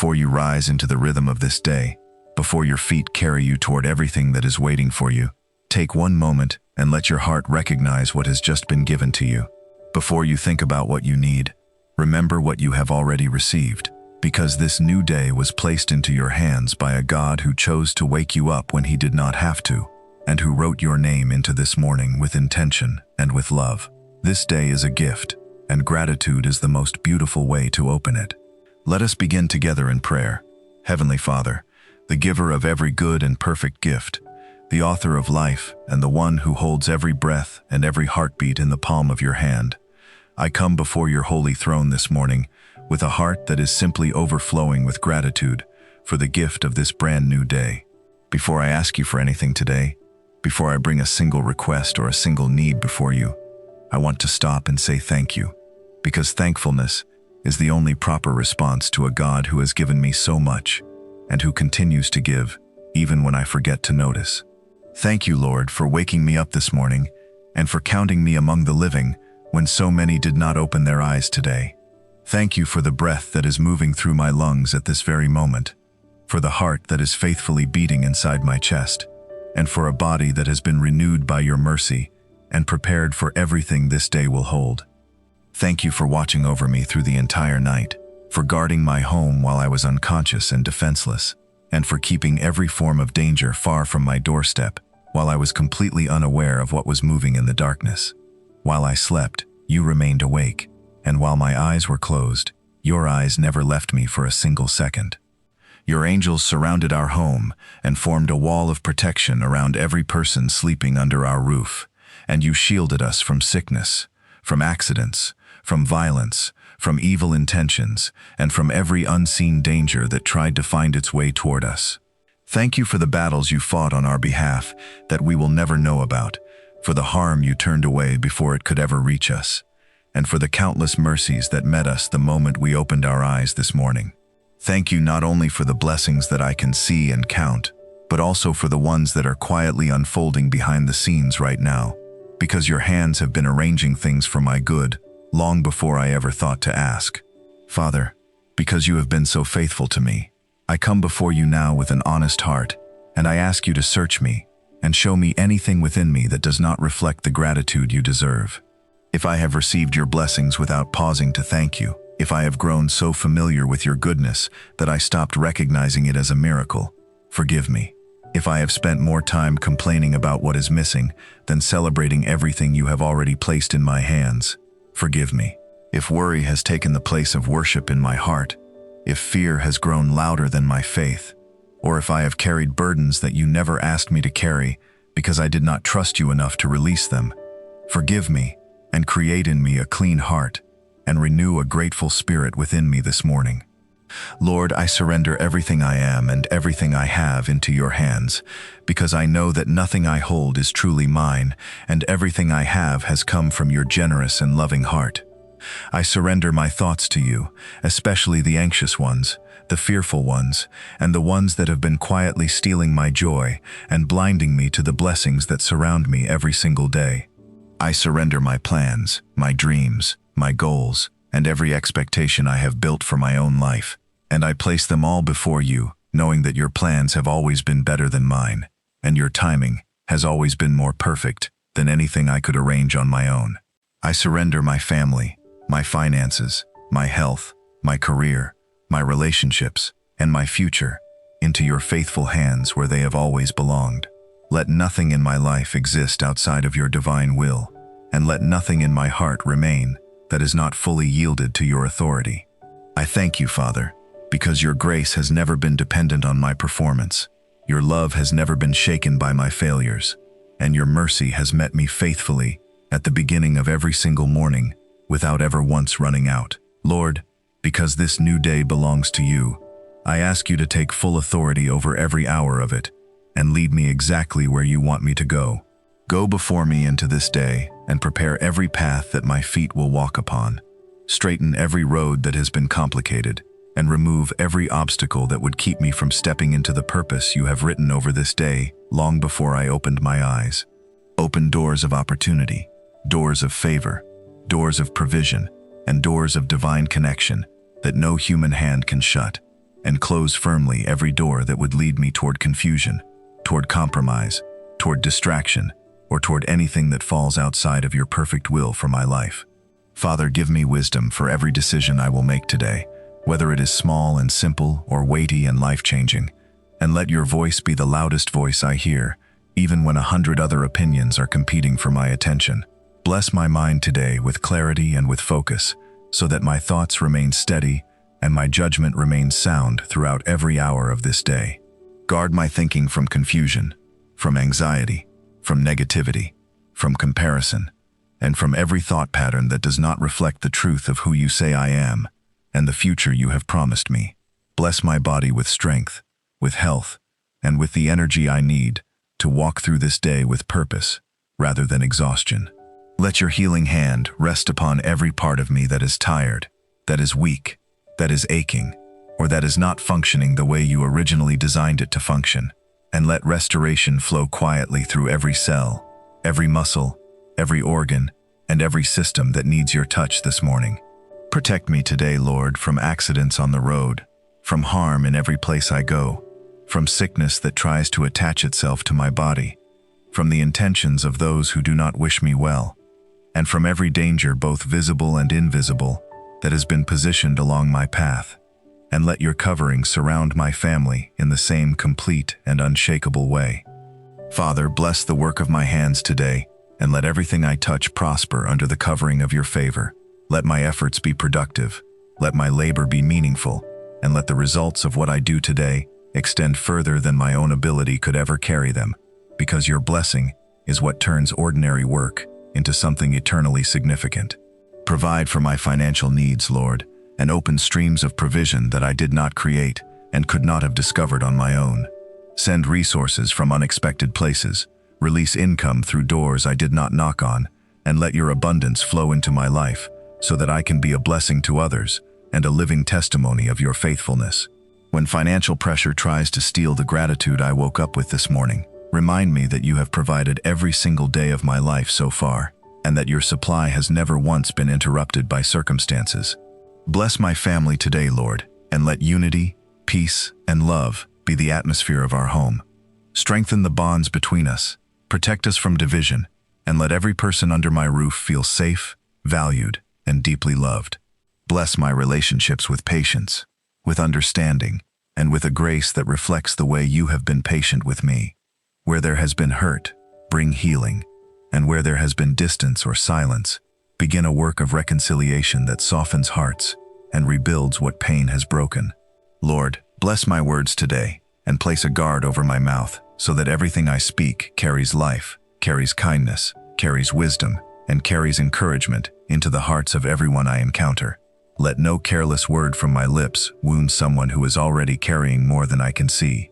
Before you rise into the rhythm of this day, before your feet carry you toward everything that is waiting for you, take one moment and let your heart recognize what has just been given to you. Before you think about what you need, remember what you have already received, because this new day was placed into your hands by a God who chose to wake you up when he did not have to, and who wrote your name into this morning with intention and with love. This day is a gift, and gratitude is the most beautiful way to open it. Let us begin together in prayer. Heavenly Father, the giver of every good and perfect gift, the author of life, and the one who holds every breath and every heartbeat in the palm of your hand, I come before your holy throne this morning with a heart that is simply overflowing with gratitude for the gift of this brand new day. Before I ask you for anything today, before I bring a single request or a single need before you, I want to stop and say thank you, because thankfulness is the only proper response to a God who has given me so much and who continues to give even when I forget to notice. Thank you, Lord, for waking me up this morning and for counting me among the living when so many did not open their eyes today. Thank you for the breath that is moving through my lungs at this very moment, for the heart that is faithfully beating inside my chest, and for a body that has been renewed by your mercy and prepared for everything this day will hold. Thank you for watching over me through the entire night, for guarding my home while I was unconscious and defenseless, and for keeping every form of danger far from my doorstep while I was completely unaware of what was moving in the darkness. While I slept, you remained awake, and while my eyes were closed, your eyes never left me for a single second. Your angels surrounded our home and formed a wall of protection around every person sleeping under our roof, and you shielded us from sickness, from accidents, from violence, from evil intentions, and from every unseen danger that tried to find its way toward us. Thank you for the battles you fought on our behalf that we will never know about, for the harm you turned away before it could ever reach us, and for the countless mercies that met us the moment we opened our eyes this morning. Thank you not only for the blessings that I can see and count, but also for the ones that are quietly unfolding behind the scenes right now, because your hands have been arranging things for my good long before I ever thought to ask. Father, because you have been so faithful to me, I come before you now with an honest heart, and I ask you to search me and show me anything within me that does not reflect the gratitude you deserve. If I have received your blessings without pausing to thank you, if I have grown so familiar with your goodness that I stopped recognizing it as a miracle, forgive me. If I have spent more time complaining about what is missing than celebrating everything you have already placed in my hands, forgive me. If worry has taken the place of worship in my heart, if fear has grown louder than my faith, or if I have carried burdens that you never asked me to carry because I did not trust you enough to release them, forgive me and create in me a clean heart and renew a grateful spirit within me this morning. Lord, I surrender everything I am and everything I have into your hands, because I know that nothing I hold is truly mine, and everything I have has come from your generous and loving heart. I surrender my thoughts to you, especially the anxious ones, the fearful ones, and the ones that have been quietly stealing my joy and blinding me to the blessings that surround me every single day. I surrender my plans, my dreams, my goals, and every expectation I have built for my own life, and I place them all before you, knowing that your plans have always been better than mine, and your timing has always been more perfect than anything I could arrange on my own. I surrender my family, my finances, my health, my career, my relationships, and my future into your faithful hands where they have always belonged. Let nothing in my life exist outside of your divine will, and let nothing in my heart remain that is not fully yielded to your authority. I thank you, Father, because your grace has never been dependent on my performance, your love has never been shaken by my failures, and your mercy has met me faithfully at the beginning of every single morning without ever once running out. Lord, because this new day belongs to you, I ask you to take full authority over every hour of it and lead me exactly where you want me to go. Go before me into this day and prepare every path that my feet will walk upon. Straighten every road that has been complicated and remove every obstacle that would keep me from stepping into the purpose you have written over this day long before I opened my eyes. Open doors of opportunity, doors of favor, doors of provision, and doors of divine connection that no human hand can shut. and close firmly every door that would lead me toward confusion, toward compromise, toward distraction, or toward anything that falls outside of your perfect will for my life. Father, give me wisdom for every decision I will make today, whether it is small and simple or weighty and life-changing, and let your voice be the loudest voice I hear, even when 100 other opinions are competing for my attention. Bless my mind today with clarity and with focus, so that my thoughts remain steady and my judgment remains sound throughout every hour of this day. Guard my thinking from confusion, from anxiety, from negativity, from comparison, and from every thought pattern that does not reflect the truth of who you say I am and the future you have promised me. Bless my body with strength, with health, and with the energy I need to walk through this day with purpose rather than exhaustion. Let your healing hand rest upon every part of me that is tired, that is weak, that is aching, or that is not functioning the way you originally designed it to function, and let restoration flow quietly through every cell, every muscle, every organ, and every system that needs your touch this morning. Protect me today, Lord, from accidents on the road, from harm in every place I go, from sickness that tries to attach itself to my body, from the intentions of those who do not wish me well, and from every danger, both visible and invisible, that has been positioned along my path. And let your covering surround my family in the same complete and unshakable way. Father, bless the work of my hands today, and let everything I touch prosper under the covering of your favor. Let my efforts be productive, let my labor be meaningful, and let the results of what I do today extend further than my own ability could ever carry them, because your blessing is what turns ordinary work into something eternally significant. Provide for my financial needs, Lord, and open streams of provision that I did not create and could not have discovered on my own. Send resources from unexpected places, release income through doors I did not knock on, and let your abundance flow into my life so that I can be a blessing to others and a living testimony of your faithfulness. When financial pressure tries to steal the gratitude I woke up with this morning, remind me that you have provided every single day of my life so far, and that your supply has never once been interrupted by circumstances. Bless my family today, Lord, and let unity, peace, and love be the atmosphere of our home. Strengthen the bonds between us, protect us from division, and let every person under my roof feel safe, valued, and deeply loved. Bless my relationships with patience, with understanding, and with a grace that reflects the way you have been patient with me. Where there has been hurt, bring healing, and where there has been distance or silence, begin a work of reconciliation that softens hearts and rebuilds what pain has broken. Lord, bless my words today and place a guard over my mouth so that everything I speak carries life, carries kindness, carries wisdom, and carries encouragement into the hearts of everyone I encounter. Let no careless word from my lips wound someone who is already carrying more than I can see.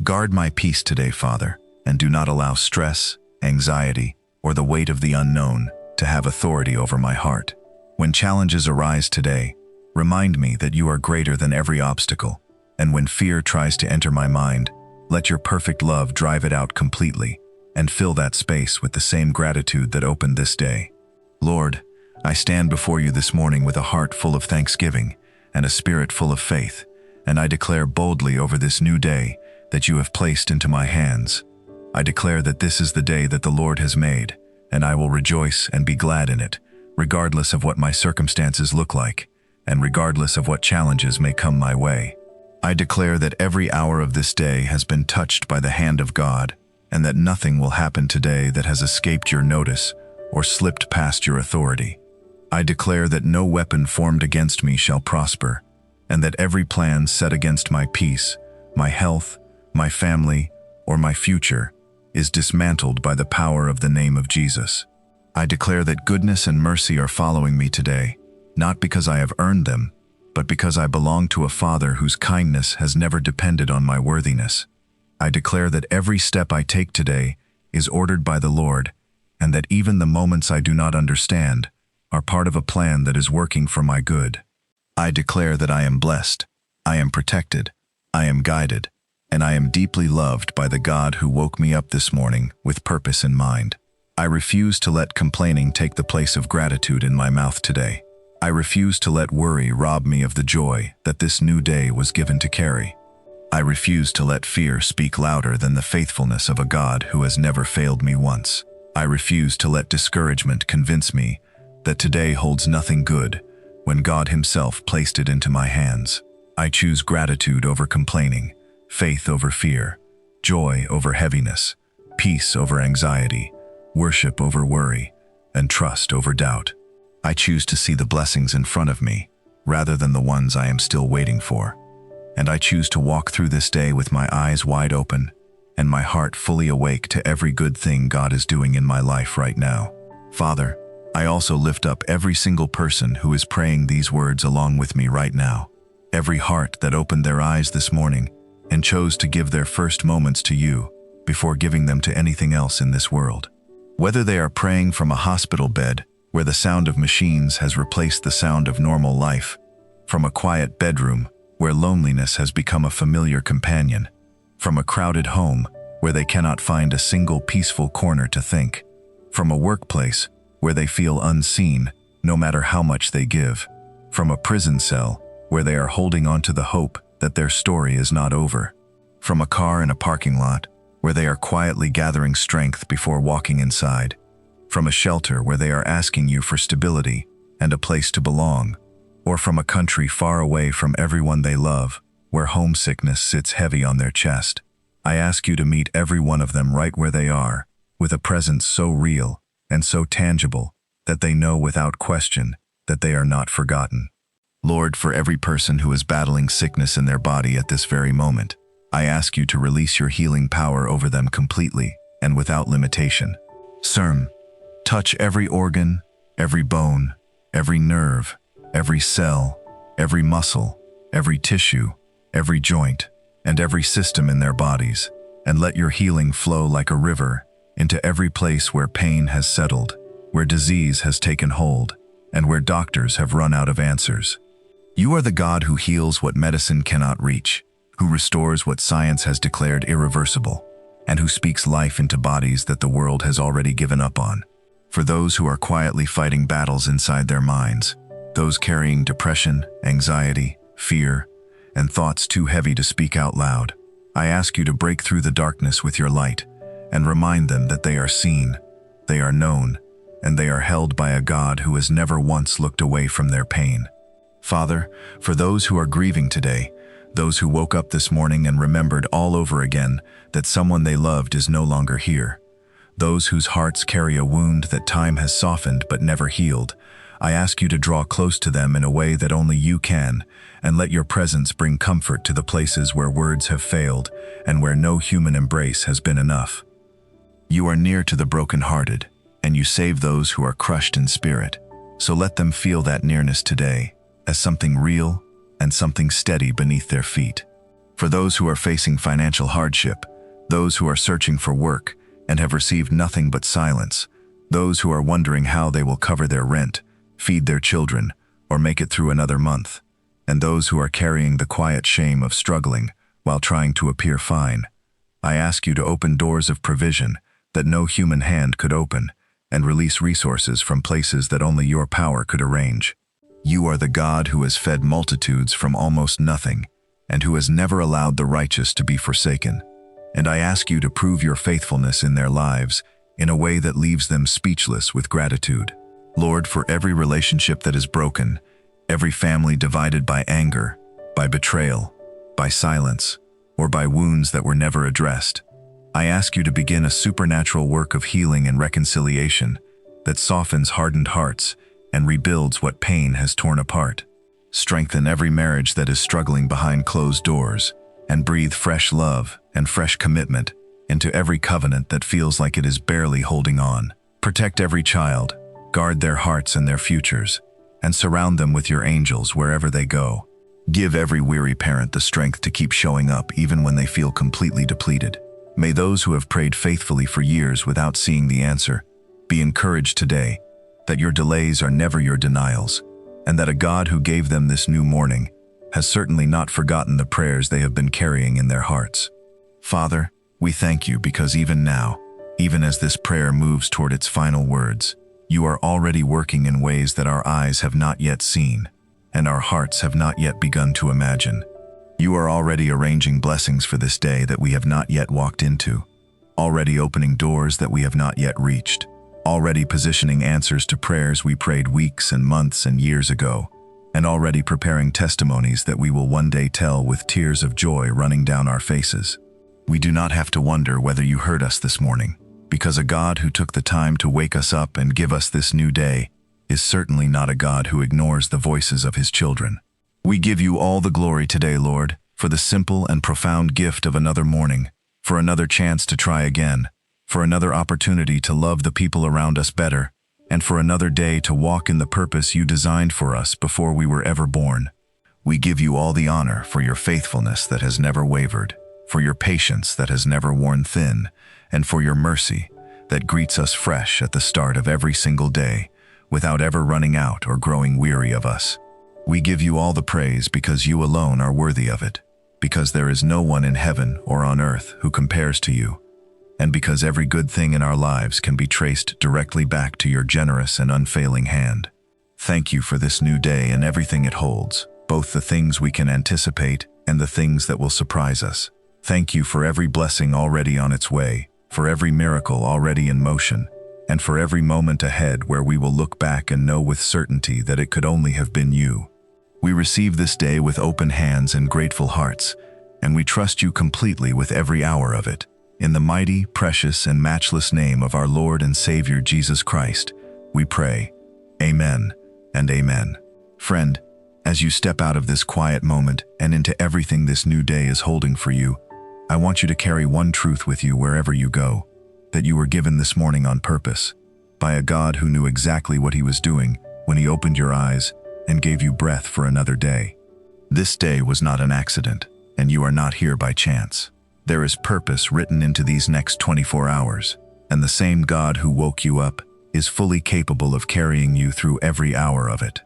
Guard my peace today, Father, and do not allow stress, anxiety, or the weight of the unknown to have authority over my heart. When challenges arise today, remind me that you are greater than every obstacle, and when fear tries to enter my mind, let your perfect love drive it out completely and fill that space with the same gratitude that opened this day. Lord, I stand before you this morning with a heart full of thanksgiving and a spirit full of faith, and I declare boldly over this new day that you have placed into my hands. I declare that this is the day that the Lord has made, and I will rejoice and be glad in it, regardless of what my circumstances look like, and regardless of what challenges may come my way. I declare that every hour of this day has been touched by the hand of God, and that nothing will happen today that has escaped your notice or slipped past your authority. I declare that no weapon formed against me shall prosper, and that every plan set against my peace, my health, my family, or my future is dismantled by the power of the name of Jesus. I declare that goodness and mercy are following me today, not because I have earned them, but because I belong to a Father whose kindness has never depended on my worthiness. I declare that every step I take today is ordered by the Lord, and that even the moments I do not understand are part of a plan that is working for my good. I declare that I am blessed, I am protected, I am guided, and I am deeply loved by the God who woke me up this morning with purpose in mind. I refuse to let complaining take the place of gratitude in my mouth today. I refuse to let worry rob me of the joy that this new day was given to carry. I refuse to let fear speak louder than the faithfulness of a God who has never failed me once. I refuse to let discouragement convince me that today holds nothing good when God Himself placed it into my hands. I choose gratitude over complaining, faith over fear, joy over heaviness, peace over anxiety, worship over worry, and trust over doubt. I choose to see the blessings in front of me rather than the ones I am still waiting for. And I choose to walk through this day with my eyes wide open and my heart fully awake to every good thing God is doing in my life right now. Father, I also lift up every single person who is praying these words along with me right now. Every heart that opened their eyes this morning and chose to give their first moments to you before giving them to anything else in this world. Whether they are praying from a hospital bed where the sound of machines has replaced the sound of normal life, from a quiet bedroom where loneliness has become a familiar companion, from a crowded home where they cannot find a single peaceful corner to think, from a workplace where they feel unseen no matter how much they give, from a prison cell where they are holding on to the hope that their story is not over, from a car in a parking lot where they are quietly gathering strength before walking inside, from a shelter where they are asking you for stability and a place to belong, or from a country far away from everyone they love, where homesickness sits heavy on their chest. I ask you to meet every one of them right where they are, with a presence so real and so tangible that they know without question that they are not forgotten. Lord, for every person who is battling sickness in their body at this very moment, I ask you to release your healing power over them completely and without limitation. CERM, touch every organ, every bone, every nerve, every cell, every muscle, every tissue, every joint, and every system in their bodies, and let your healing flow like a river into every place where pain has settled, where disease has taken hold, and where doctors have run out of answers. You are the God who heals what medicine cannot reach, who restores what science has declared irreversible, and who speaks life into bodies that the world has already given up on. For those who are quietly fighting battles inside their minds, those carrying depression, anxiety, fear, and thoughts too heavy to speak out loud, I ask you to break through the darkness with your light and remind them that they are seen, they are known, and they are held by a God who has never once looked away from their pain. Father, for those who are grieving today, those who woke up this morning and remembered all over again that someone they loved is no longer here, those whose hearts carry a wound that time has softened but never healed, I ask you to draw close to them in a way that only you can, and let your presence bring comfort to the places where words have failed and where no human embrace has been enough. You are near to the brokenhearted, and you save those who are crushed in spirit, so let them feel that nearness today as something real and something steady beneath their feet. For those who are facing financial hardship, those who are searching for work and have received nothing but silence, those who are wondering how they will cover their rent, feed their children, or make it through another month, and those who are carrying the quiet shame of struggling while trying to appear fine, I ask you to open doors of provision that no human hand could open and release resources from places that only your power could arrange. You are the God who has fed multitudes from almost nothing and who has never allowed the righteous to be forsaken. And I ask you to prove your faithfulness in their lives in a way that leaves them speechless with gratitude. Lord, for every relationship that is broken, every family divided by anger, by betrayal, by silence, or by wounds that were never addressed, I ask you to begin a supernatural work of healing and reconciliation that softens hardened hearts and rebuilds what pain has torn apart. Strengthen every marriage that is struggling behind closed doors, and breathe fresh love and fresh commitment into every covenant that feels like it is barely holding on. Protect every child, guard their hearts and their futures, and surround them with your angels wherever they go. Give every weary parent the strength to keep showing up even when they feel completely depleted. May those who have prayed faithfully for years without seeing the answer be encouraged today that your delays are never your denials, and that a God who gave them this new morning has certainly not forgotten the prayers they have been carrying in their hearts. Father, we thank you because even now, even as this prayer moves toward its final words, You are already working in ways that our eyes have not yet seen, and our hearts have not yet begun to imagine. You are already arranging blessings for this day that we have not yet walked into, already opening doors that we have not yet reached, already positioning answers to prayers we prayed weeks and months and years ago, and already preparing testimonies that we will one day tell with tears of joy running down our faces. We do not have to wonder whether you heard us this morning, because a God who took the time to wake us up and give us this new day is certainly not a God who ignores the voices of his children. We give you all the glory today, Lord, for the simple and profound gift of another morning, for another chance to try again, for another opportunity to love the people around us better, and for another day to walk in the purpose you designed for us before we were ever born. We give you all the honor for your faithfulness that has never wavered, for your patience that has never worn thin, and for your mercy that greets us fresh at the start of every single day, without ever running out or growing weary of us. We give you all the praise because you alone are worthy of it, because there is no one in heaven or on earth who compares to you, and because every good thing in our lives can be traced directly back to your generous and unfailing hand. Thank you for this new day and everything it holds, both the things we can anticipate and the things that will surprise us. Thank you for every blessing already on its way, for every miracle already in motion, and for every moment ahead where we will look back and know with certainty that it could only have been you. We receive this day with open hands and grateful hearts, and we trust you completely with every hour of it. In the mighty, precious, and matchless name of our Lord and Savior Jesus Christ, we pray. Amen and amen. Friend, as you step out of this quiet moment and into everything this new day is holding for you, I want you to carry one truth with you wherever you go, that you were given this morning on purpose, by a God who knew exactly what he was doing when he opened your eyes and gave you breath for another day. This day was not an accident, and you are not here by chance. There is purpose written into these next 24 hours, and the same God who woke you up is fully capable of carrying you through every hour of it.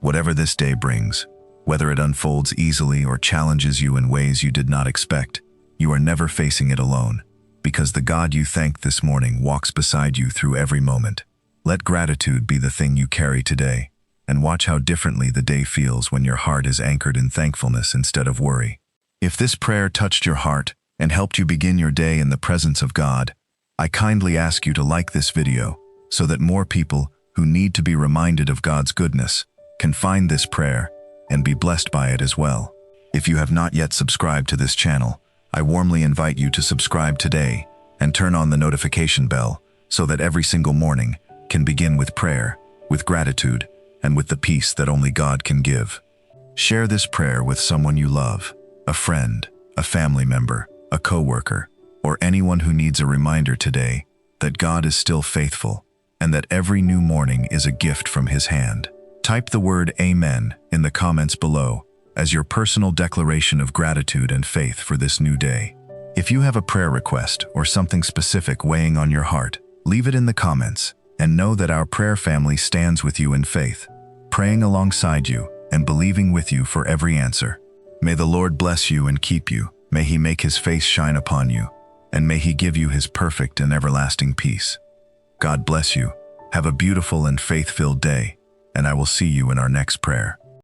Whatever this day brings, whether it unfolds easily or challenges you in ways you did not expect, you are never facing it alone, because the God you thanked this morning walks beside you through every moment. Let gratitude be the thing you carry today, and watch how differently the day feels when your heart is anchored in thankfulness instead of worry. If this prayer touched your heart and helped you begin your day in the presence of God, I kindly ask you to like this video so that more people who need to be reminded of God's goodness can find this prayer and be blessed by it as well. If you have not yet subscribed to this channel, I warmly invite you to subscribe today and turn on the notification bell so that every single morning can begin with prayer, with gratitude, and with the peace that only God can give. Share this prayer with someone you love, a friend, a family member, a coworker, or anyone who needs a reminder today that God is still faithful and that every new morning is a gift from his hand. Type the word Amen in the comments below as your personal declaration of gratitude and faith for this new day. If you have a prayer request or something specific weighing on your heart, leave it in the comments and know that our prayer family stands with you in faith, praying alongside you and believing with you for every answer. May the Lord bless you and keep you. May he make his face shine upon you, and may he give you his perfect and everlasting peace. God bless you. Have a beautiful and faith-filled day, and I will see you in our next prayer.